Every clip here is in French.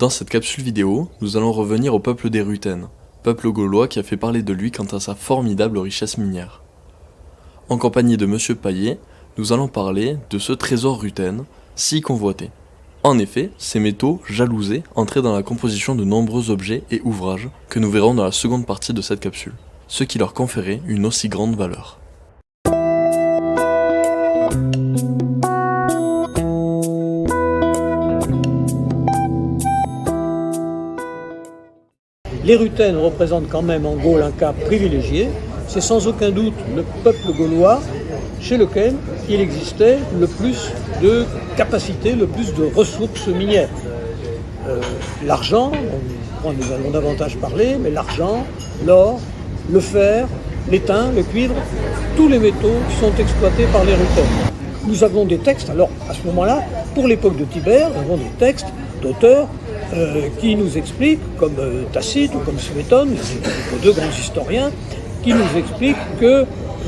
Dans cette capsule vidéo, nous allons revenir au peuple des Ruthènes, peuple gaulois qui a fait parler de lui quant à sa formidable richesse minière. En compagnie de Monsieur Paillet, nous allons parler de ce trésor ruthène, si convoité. En effet, ces métaux, jalousés, entraient dans la composition de nombreux objets et ouvrages que nous verrons dans la seconde partie de cette capsule, ce qui leur conférait une aussi grande valeur. Les Ruthènes représentent quand même en Gaule un cas privilégié. C'est sans aucun doute le peuple gaulois chez lequel il existait le plus de capacités, le plus de ressources minières. L'argent, nous allons davantage parler, mais l'argent, l'or, le fer, l'étain, le cuivre, tous les métaux sont exploités par les Ruthènes. Nous avons des textes, alors à ce moment-là, pour l'époque de Tibère, nous avons des textes d'auteurs qui nous expliquent, comme Tacite ou comme Suétone, deux grands historiens, qui nous expliquent que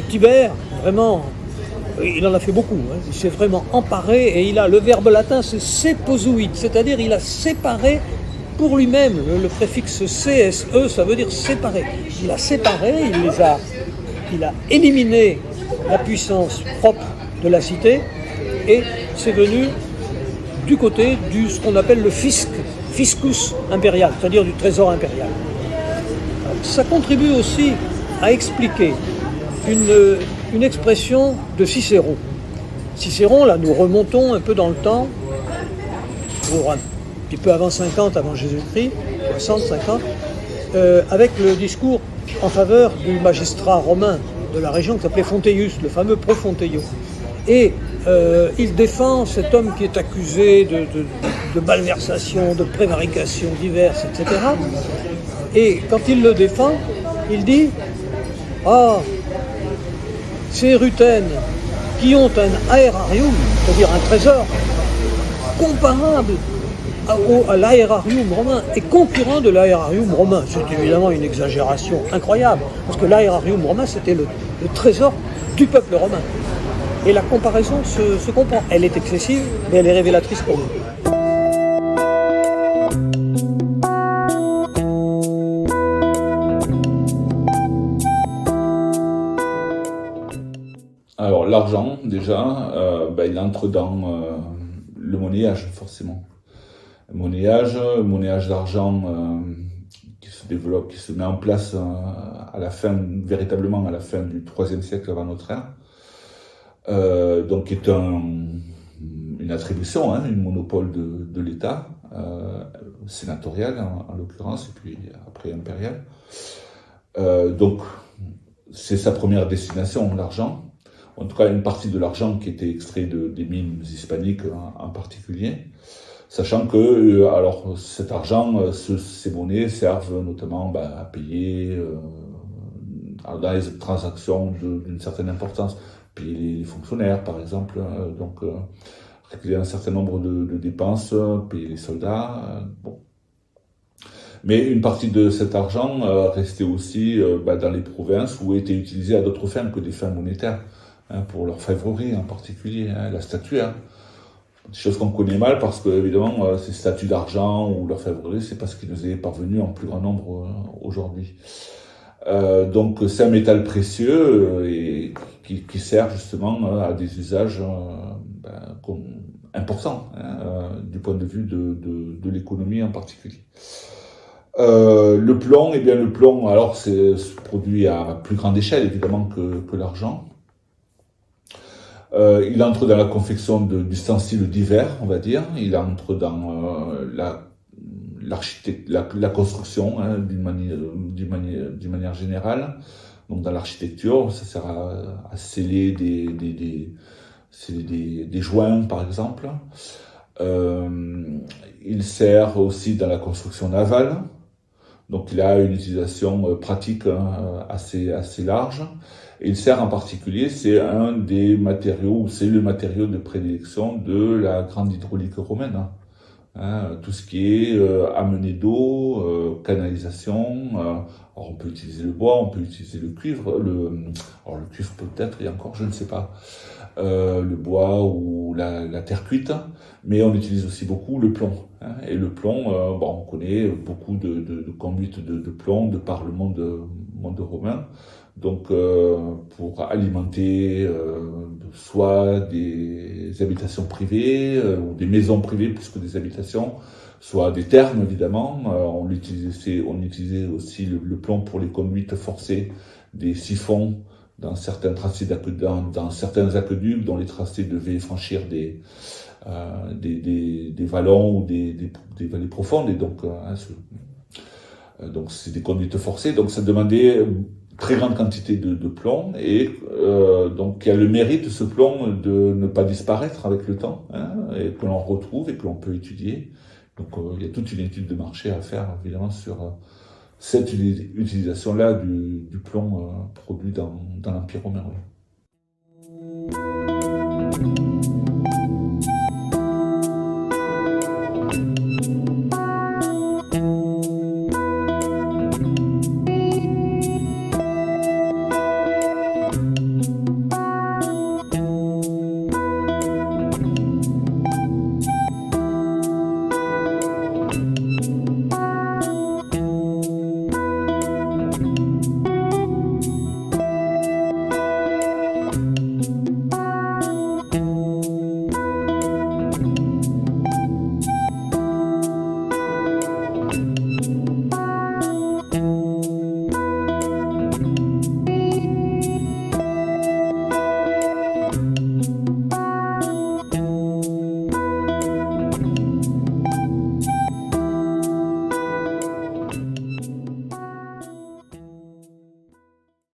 Tibère, vraiment, il en a fait beaucoup, il s'est vraiment emparé et il a, le verbe latin c'est séposuit, c'est-à-dire il a séparé pour lui-même, le préfixe CSE, ça veut dire séparer. Il a séparé, il a éliminé la puissance propre de la cité et c'est venu du côté du ce qu'on appelle le fiscus impérial, c'est-à-dire du trésor impérial. Ça contribue aussi à expliquer une expression de Cicéron. Cicéron, là, nous remontons un peu dans le temps, pour un petit peu avant 50, avant Jésus-Christ, 60, 50, avec le discours en faveur du magistrat romain de la région qui s'appelait Fonteius, le fameux Profonteio. Et il défend cet homme qui est accusé de malversation, de prévarication diverses, etc. Et quand il le défend, il dit « Ah, ces Ruthènes qui ont un aerarium, c'est-à-dire un trésor, comparable à l'aerarium romain et concurrent de l'aerarium romain. » C'est évidemment une exagération incroyable, parce que l'aerarium romain, c'était le trésor du peuple romain. Et la comparaison se comprend. Elle est excessive, mais elle est révélatrice pour nous. Alors l'argent, déjà, il entre dans le monnayage, forcément. Monnayage d'argent qui se développe, qui se met en place véritablement à la fin du IIIe siècle avant notre ère. Donc est une attribution, une monopole de l'État, sénatorial en l'occurrence, et puis après impérial. Donc c'est sa première destination, l'argent. En tout cas, une partie de l'argent qui était extrait des mines hispaniques en particulier, sachant que cet argent, ces monnaies servent notamment à payer dans les transactions d'une certaine importance, payer les fonctionnaires par exemple, régler un certain nombre de dépenses, payer les soldats. Mais une partie de cet argent restait aussi dans les provinces où était utilisé à d'autres fins que des fins monétaires. Pour l'orfèvrerie en particulier, la statuaire. Des choses qu'on connaît mal parce que, évidemment, ces statues d'argent ou l'orfèvrerie, c'est pas ce qui nous est parvenu en plus grand nombre aujourd'hui. Donc, c'est un métal précieux et qui sert justement à des usages importants du point de vue de l'économie en particulier. Le plomb, alors, se produit à plus grande échelle, évidemment, que l'argent. Il entre dans la confection d'ustensiles divers, on va dire. Il entre dans la construction, d'une manière générale. Donc dans l'architecture, ça sert à sceller des joints, par exemple. Il sert aussi dans la construction navale. Donc il a une utilisation pratique assez large. Et il sert en particulier, c'est le matériau de prédilection de la grande hydraulique romaine. hein, tout ce qui est amenée d'eau, canalisation. Alors on peut utiliser le bois, on peut utiliser le cuivre, alors le cuivre peut-être, et encore je ne sais pas, le bois ou la terre cuite, mais on utilise aussi beaucoup le plomb. Hein, et le plomb, on connaît beaucoup de conduites de plomb de par le monde romain. Donc pour alimenter soit des habitations privées ou des maisons privées plus que des habitations, soit des thermes évidemment. On utilisait aussi le plomb pour les conduites forcées des siphons dans certains tracés dans certains aqueducs dont les tracés devaient franchir des vallons ou des vallées profondes. Et donc, donc c'est des conduites forcées. Donc ça demandait très grande quantité de plomb et donc il y a le mérite de ce plomb de ne pas disparaître avec le temps, hein, et que l'on retrouve et que l'on peut étudier. Donc il y a toute une étude de marché à faire évidemment sur cette utilisation-là du plomb produit dans l'Empire romain. Oui.